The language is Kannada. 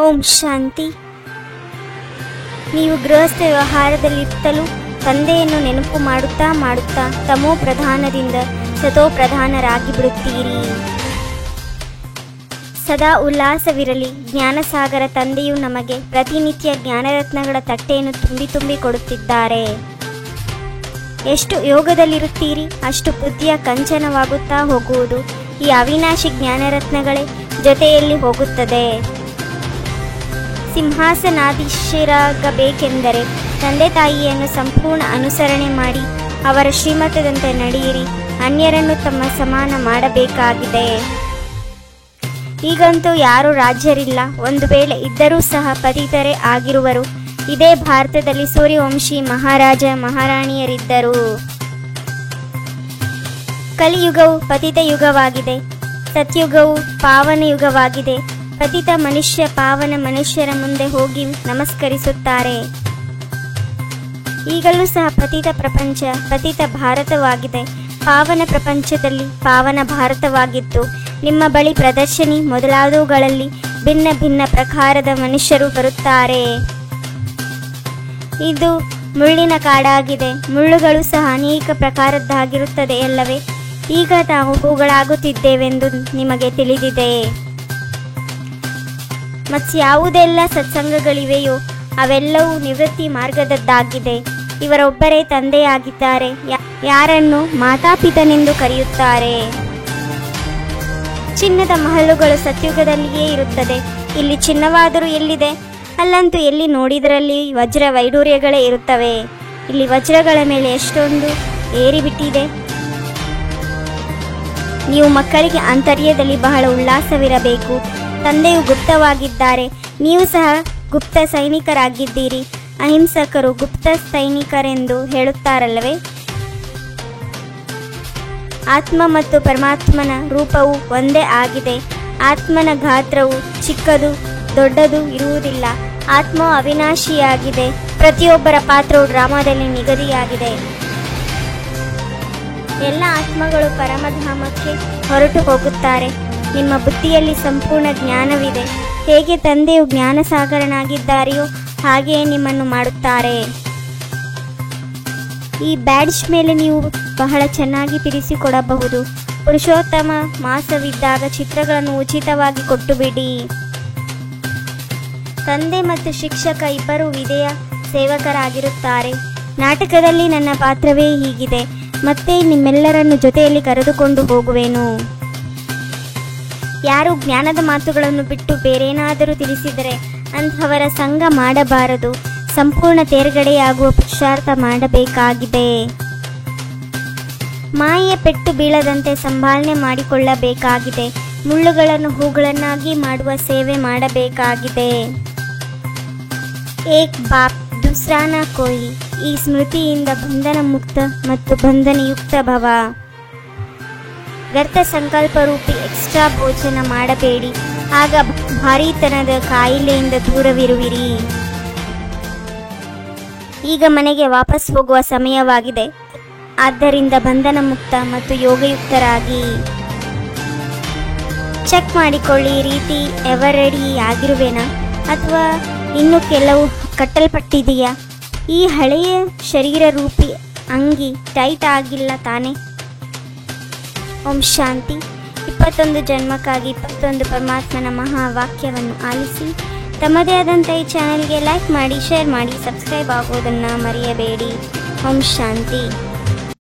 ಓಂ ಶಾಂತಿ. ನೀವು ಗೃಹಸ್ಥ ವ್ಯವಹಾರದಲ್ಲಿತ್ತಲೂ ತಂದೆಯನ್ನು ನೆನಪು ಮಾಡುತ್ತಾ ಮಾಡುತ್ತಾ ತಮೋ ಪ್ರಧಾನದಿಂದ ಸತೋ ಪ್ರಧಾನರಾಗಿ ಬಿಡುತ್ತೀರಿ. ಸದಾ ಉಲ್ಲಾಸವಿರಲಿ. ಜ್ಞಾನಸಾಗರ ತಂದೆಯು ನಮಗೆ ಪ್ರತಿನಿತ್ಯ ಜ್ಞಾನರತ್ನಗಳ ತಟ್ಟೆಯನ್ನು ತುಂಬಿ ತುಂಬಿ ಕೊಡುತ್ತಿದ್ದಾರೆ. ಎಷ್ಟು ಯೋಗದಲ್ಲಿರುತ್ತೀರಿ ಅಷ್ಟು ಬುದ್ಧಿಯ ಕಂಚನವಾಗುತ್ತಾ ಹೋಗುವುದು ಈ ಅವಿನಾಶಿ ಜ್ಞಾನರತ್ನಗಳೇ ಜೊತೆಯಲ್ಲಿ ಹೋಗುತ್ತದೆ. ಸಿಂಹಾಸನಾಧೀಶರಾಗಬೇಕೆಂದರೆ ತಂದೆ ತಾಯಿಯನ್ನು ಸಂಪೂರ್ಣ ಅನುಸರಣೆ ಮಾಡಿ ಅವರ ಶ್ರೀಮತದಂತೆ ನಡೆಯಿರಿ. ಅನ್ಯರನ್ನು ತಮ್ಮ ಸಮಾನ ಮಾಡಬೇಕಾಗಿದೆ. ಈಗಂತೂ ಯಾರೂ ರಾಜ್ಯರಿಲ್ಲ. ಒಂದು ವೇಳೆ ಇದ್ದರೂ ಸಹ ಪತಿತರೇ ಆಗಿರುವರು. ಇದೇ ಭಾರತದಲ್ಲಿ ಸೂರ್ಯವಂಶಿ ಮಹಾರಾಜ ಮಹಾರಾಣಿಯರಿದ್ದರು. ಕಲಿಯುಗವು ಪತಿತ ಯುಗವಾಗಿದೆ. ಸತ್ಯುಗವು ಪಾವನ ಯುಗವಾಗಿದೆ. ಪತಿತ ಮನುಷ್ಯ ಪಾವನ ಮನುಷ್ಯರ ಮುಂದೆ ಹೋಗಿ ನಮಸ್ಕರಿಸುತ್ತಾರೆ. ಈಗಲೂ ಸಹ ಪತಿತ ಪ್ರಪಂಚ ಪತಿತ ಭಾರತವಾಗಿದೆ. ಪಾವನ ಪ್ರಪಂಚದಲ್ಲಿ ಪಾವನ ಭಾರತವಾಗಿತ್ತು. ನಿಮ್ಮ ಬಳಿ ಪ್ರದರ್ಶನಿ ಮೊದಲಾದವುಗಳಲ್ಲಿ ಭಿನ್ನ ಭಿನ್ನ ಪ್ರಕಾರದ ಮನುಷ್ಯರು ಬರುತ್ತಾರೆ. ಇದು ಮುಳ್ಳಿನ ಕಾಡಾಗಿದೆ. ಮುಳ್ಳುಗಳು ಸಹ ಅನೇಕ ಪ್ರಕಾರದ್ದಾಗಿರುತ್ತದೆ ಅಲ್ಲವೇ? ಈಗ ನಾವು ಹೂಗಳಾಗುತ್ತಿದ್ದೇವೆಂದು ನಿಮಗೆ ತಿಳಿದಿದೆ. ಮತ್ಯಾವುದೆಲ್ಲ ಸತ್ಸಂಗಗಳಿವೆಯೋ ಅವೆಲ್ಲವೂ ನಿವೃತ್ತಿ ಮಾರ್ಗದದ್ದಾಗಿದೆ. ಇವರೊಬ್ಬರೇ ತಂದೆಯಾಗಿದ್ದಾರೆ. ಯಾರನ್ನು ಮಾತಾಪಿತನೆಂದು ಕರೆಯುತ್ತಾರೆ. ಚಿನ್ನದ ಮಹಲುಗಳು ಸತ್ಯುಗದಲ್ಲಿಯೇ ಇರುತ್ತದೆ. ಇಲ್ಲಿ ಚಿನ್ನವಾದರೂ ಎಲ್ಲಿದೆ? ಅಲ್ಲಂತೂ ಎಲ್ಲಿ ನೋಡಿದರಲ್ಲಿ ವಜ್ರ ವೈಡೂರ್ಯಗಳೇ ಇರುತ್ತವೆ. ಇಲ್ಲಿ ವಜ್ರಗಳ ಮೇಲೆ ಎಷ್ಟೊಂದು ಏರಿಬಿಟ್ಟಿದೆ. ನೀವು ಮಕ್ಕಳಿಗೆ ಆಂತರ್ಯದಲ್ಲಿ ಬಹಳ ಉಲ್ಲಾಸವಿರಬೇಕು. ತಂದೆಯು ಗುಪ್ತವಾಗಿದ್ದಾರೆ. ನೀವು ಸಹ ಗುಪ್ತ ಸೈನಿಕರಾಗಿದ್ದೀರಿ. ಅಹಿಂಸಕರು ಗುಪ್ತ ಸೈನಿಕರೆಂದು ಹೇಳುತ್ತಾರಲ್ಲವೇ? ಆತ್ಮ ಮತ್ತು ಪರಮಾತ್ಮನ ರೂಪವು ಒಂದೇ ಆಗಿದೆ. ಆತ್ಮನ ಗಾತ್ರವು ಚಿಕ್ಕದು ದೊಡ್ಡದು ಇರುವುದಿಲ್ಲ. ಆತ್ಮವು ಅವಿನಾಶಿಯಾಗಿದೆ. ಪ್ರತಿಯೊಬ್ಬರ ಪಾತ್ರವು ಡ್ರಾಮಾದಲ್ಲಿ ನಿಗದಿಯಾಗಿದೆ. ಎಲ್ಲ ಆತ್ಮಗಳು ಪರಮಧಾಮಕ್ಕೆ ಹೊರಟು ಹೋಗುತ್ತಾರೆ. ನಿಮ್ಮ ಬುದ್ಧಿಯಲ್ಲಿ ಸಂಪೂರ್ಣ ಜ್ಞಾನವಿದೆ. ಹೇಗೆ ತಂದೆಯು ಜ್ಞಾನಸಾಗರನಾಗಿದ್ದಾರೆಯೋ ಹಾಗೆಯೇ ನಿಮ್ಮನ್ನು ಮಾಡುತ್ತಾರೆ. ಈ ಬ್ಯಾಡ್ಜ್ ಮೇಲೆ ನೀವು ಬಹಳ ಚೆನ್ನಾಗಿ ತಿಳಿಸಿಕೊಡಬಹುದು. ಪುರುಷೋತ್ತಮ ಮಾಸವಿದ್ದಾಗ ಚಿತ್ರಗಳನ್ನು ಉಚಿತವಾಗಿ ಕೊಟ್ಟುಬಿಡಿ. ತಂದೆ ಮತ್ತು ಶಿಕ್ಷಕ ಇಬ್ಬರು ವಿಧೇಯ ಸೇವಕರಾಗಿರುತ್ತಾರೆ. ನಾಟಕದಲ್ಲಿ ನನ್ನ ಪಾತ್ರವೇ ಹೀಗಿದೆ. ಮತ್ತೆ ನಿಮ್ಮೆಲ್ಲರನ್ನು ಜೊತೆಯಲ್ಲಿ ಕರೆದುಕೊಂಡು ಹೋಗುವೆನು. ಯಾರು ಜ್ಞಾನದ ಮಾತುಗಳನ್ನು ಬಿಟ್ಟು ಬೇರೇನಾದರೂ ತಿಳಿಸಿದರೆ ಅಂಥವರ ಸಂಘ ಮಾಡಬಾರದು. ಸಂಪೂರ್ಣ ತೇರ್ಗಡೆಯಾಗುವ ಪುರುಷಾರ್ಥ ಮಾಡಬೇಕಾಗಿದೆ. ಮಾಯೆಯ ಪೆಟ್ಟು ಬೀಳದಂತೆ ಸಂಭಾಲನೆ ಮಾಡಿಕೊಳ್ಳಬೇಕಾಗಿದೆ. ಮುಳ್ಳುಗಳನ್ನು ಹೂಗಳನ್ನಾಗಿ ಮಾಡುವ ಸೇವೆ ಮಾಡಬೇಕಾಗಿದೆ. ಏಕ್ ಬಾಪ್ ದೂಸರಾ ನಾ ಕೋಯಿ. ಈ ಸ್ಮೃತಿಯಿಂದ ಬಂಧನ ಮುಕ್ತ ಮತ್ತು ಬಂಧನಯುಕ್ತ ಭವ. ವ್ಯರ್ಥ ಸಂಕಲ್ಪ ರೂಪಿ ಎಕ್ಸ್ಟ್ರಾ ಭೋಜನ ಮಾಡಬೇಡಿ. ಆಗ ಭಾರೀತನದ ಕಾಯಿಲೆಯಿಂದ ದೂರವಿರುವಿರಿ. ಈಗ ಮನೆಗೆ ವಾಪಸ್ ಹೋಗುವ ಸಮಯವಾಗಿದೆ. ಆದ್ದರಿಂದ ಬಂಧನ ಮುಕ್ತ ಮತ್ತು ಯೋಗಯುಕ್ತರಾಗಿ ಚೆಕ್ ಮಾಡಿಕೊಳ್ಳಿ. ಈ ರೀತಿ ಎವರ್ ರೆಡಿ ಆಗಿರುವೆನಾ ಅಥವಾ ಇನ್ನೂ ಕೆಲವು ಕಟ್ಟಲ್ಪಟ್ಟಿದೆಯಾ? ಈ ಹಳೆಯ ಶರೀರ ರೂಪಿ ಅಂಗಿ ಟೈಟ್ ಆಗಿಲ್ಲ ತಾನೆ? ಓಂ ಶಾಂತಿ. 21 ಜನ್ಮಕ್ಕಾಗಿ 21 ಪರಮಾತ್ಮನ ಮಹಾವಾಕ್ಯವನ್ನು ಆಲಿಸಿ ತಮ್ಮದೇ ಆದಂಥ ಈ ಚಾನೆಲ್ಗೆ ಲೈಕ್ ಮಾಡಿ, ಶೇರ್ ಮಾಡಿ, ಸಬ್ಸ್ಕ್ರೈಬ್ ಆಗೋದನ್ನು ಮರೆಯಬೇಡಿ. ಓಂ ಶಾಂತಿ.